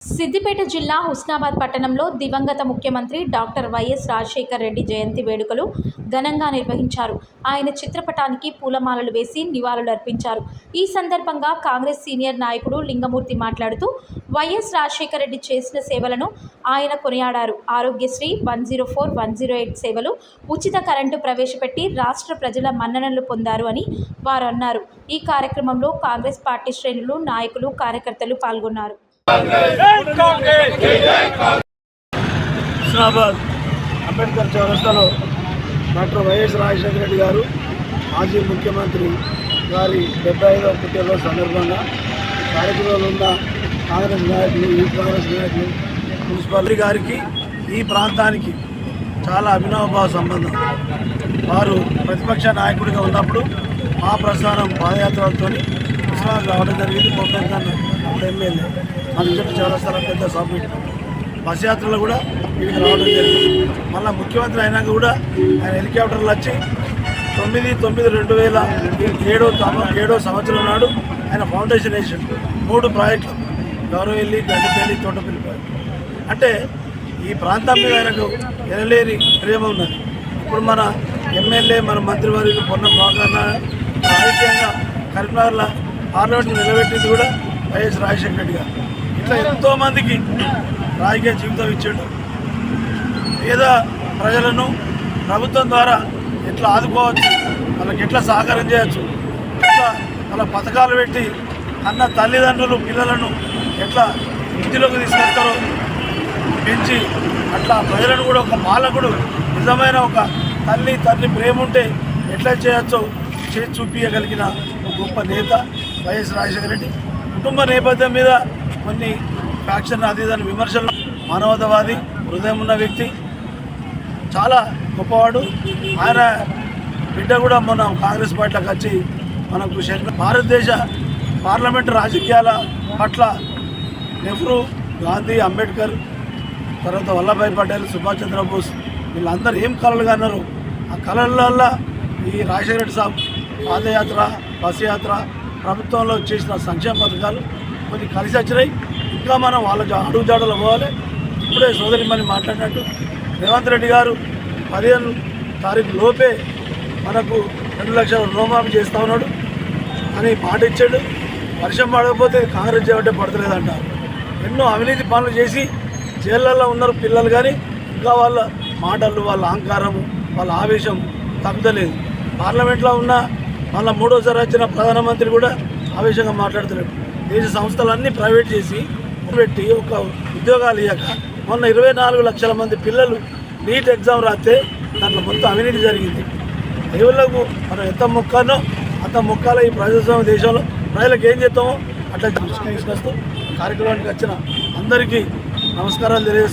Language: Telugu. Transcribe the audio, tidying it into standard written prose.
సిద్దిపేట జిల్లా హుస్నాబాద్ పట్టణంలో దివంగత ముఖ్యమంత్రి డాక్టర్ వైఎస్ రాజశేఖర్ రెడ్డి జయంతి వేడుకలు ఘనంగా నిర్వహించారు. ఆయన చిత్రపటానికి పూలమాలలు వేసి నివాళులర్పించారు. ఈ సందర్భంగా కాంగ్రెస్ సీనియర్ నాయకుడు లింగమూర్తి మాట్లాడుతూ వైఎస్ రాజశేఖర్ రెడ్డి చేసిన సేవలను ఆయన కొనియాడారు. ఆరోగ్యశ్రీ 104, 108 సేవలు, ఉచిత కరెంటు ప్రవేశపెట్టి రాష్ట్ర ప్రజల మన్ననలు పొందారు అని వారు అన్నారు. ఈ కార్యక్రమంలో కాంగ్రెస్ పార్టీ శ్రేణులు, నాయకులు, కార్యకర్తలు పాల్గొన్నారు. హుస్నాబాద్ అంబేద్కర్ చౌరస్తాలో డాక్టర్ వైఎస్ రాజశేఖర రెడ్డి గారు మాజీ ముఖ్యమంత్రి గారి 75వ పుట్టినరోజు సందర్భంగా కార్యక్రమంలో ఉన్న కాంగ్రెస్ నాయకులు, యూత్ కాంగ్రెస్ నాయకులు, మున్సిపాలిటీ గారికి ఈ ప్రాంతానికి చాలా అవినాభావ సంబంధం. వారు ప్రతిపక్ష నాయకుడిగా ఉన్నప్పుడు మా ప్రస్థానం పాదయాత్రలతో హుస్నాబాద్ రావడం జరిగింది. మొత్తం ఎమ్మెల్యే మంచి చౌరస్తాల పెద్ద సబ్మిట్ బస్ యాత్రలు కూడా వీడికి రావడం జరిగింది. మళ్ళీ ముఖ్యమంత్రి అయినాక కూడా ఆయన హెలికాప్టర్లు వచ్చి 9/9/2007 సంవత్సరం నాడు ఆయన ఫౌండేషన్ వేసాడు. 3 ప్రాజెక్టులు గౌరవెల్లి, గడ్డిపల్లి, తోటపల్లి ప్రాజెక్టు. అంటే ఈ ప్రాంతం మీద ఆయనకు ఎనలేని ప్రేమ ఉన్నది. ఇప్పుడు మన ఎమ్మెల్యే, మన మంత్రివర్యులు పొన్నం ప్రభాకర్ రాజకీయంగా కరీంనగర్లో పార్లమెంట్ని నిలబెట్టింది కూడా వైఎస్ రాజశేఖర రెడ్డి గారు. ఇట్లా ఎంతోమందికి రాజకీయ జీవితం ఇచ్చాడు. పేద ప్రజలను ప్రభుత్వం ద్వారా ఎట్లా ఆదుకోవచ్చు, వాళ్ళకి ఎట్లా సహకారం చేయవచ్చు, ఎట్లా వాళ్ళ పథకాలు పెట్టి అన్న తల్లిదండ్రులు పిల్లలను ఎట్లా వృద్ధిలోకి తీసుకొస్తారో పెంచి అట్లా ప్రజలను కూడా ఒక పాలకుడు నిజమైన ఒక తల్లి ప్రేమ ఉంటే ఎట్లా చేయొచ్చో చేసి చూపించగలిగిన ఒక గొప్ప నేత వైఎస్ రాజశేఖర రెడ్డి. కుటుంబ నేపథ్యం మీద కొన్ని ఫ్యాక్షన్ అతీతాన్ని విమర్శలు, మానవతావాది, హృదయం ఉన్న వ్యక్తి, చాలా గొప్పవాడు. ఆయన బిడ్డ కూడా మొన్న కాంగ్రెస్ పార్టీలోకి వచ్చి మనకు భారతదేశ పార్లమెంటు రాజకీయాల పట్ల నెహ్రూ, గాంధీ, అంబేద్కర్, తర్వాత వల్లభాయ్ పటేల్, సుభాష్ చంద్రబోస్ వీళ్ళందరూ ఏం కళలుగా అన్నారు. ఆ కళల ఈ రాజశేఖర రెడ్డి సాబ్ పాదయాత్ర, బస్ యాత్ర, ప్రభుత్వంలో చేసిన సంక్షేమ పథకాలు కొన్ని కలిసి వచ్చినాయి. ఇంకా మనం వాళ్ళ అడుగుజాడలు పోవాలి. ఇప్పుడే సోదరి మని మాట్లాడినట్టు రేవంత్ రెడ్డి గారు 15 తారీఖు లోపే మనకు 2 లక్షల రుణమాఫీ చేస్తూ ఉన్నాడు అని మాట ఇచ్చాడు. వర్షం పడకపోతే కాంగ్రెస్ చేయబట్టే పడతలేదంటారు. ఎన్నో అవినీతి పనులు చేసి జైళ్ళల్లో ఉన్నారు పిల్లలు, కానీ ఇంకా వాళ్ళ మాటలు, వాళ్ళ అహంకారము, వాళ్ళ ఆవేశం తగ్గలేదు. పార్లమెంట్లో ఉన్న మళ్ళీ 3వసారి వచ్చిన ప్రధానమంత్రి కూడా ఆవేశంగా మాట్లాడుతున్నాడు. దేశ సంస్థలన్నీ ప్రైవేట్ చేసి పెట్టి ఒక ఉద్యోగాలు ఇవ్వక మొన్న 24 లక్షల మంది పిల్లలు నీట్ ఎగ్జామ్ రాస్తే దాంట్లో మొత్తం అవినీతి జరిగింది. దేవుళ్ళకు మనం ఎంత మొక్కానో అంత మొక్కాలో ఈ ప్రజాస్వామ్య దేశంలో ప్రజలకు ఏం చేస్తామో అట్లా తీసుకొస్తూ కార్యక్రమానికి వచ్చిన అందరికీ నమస్కారాలు తెలియజేస్తాం.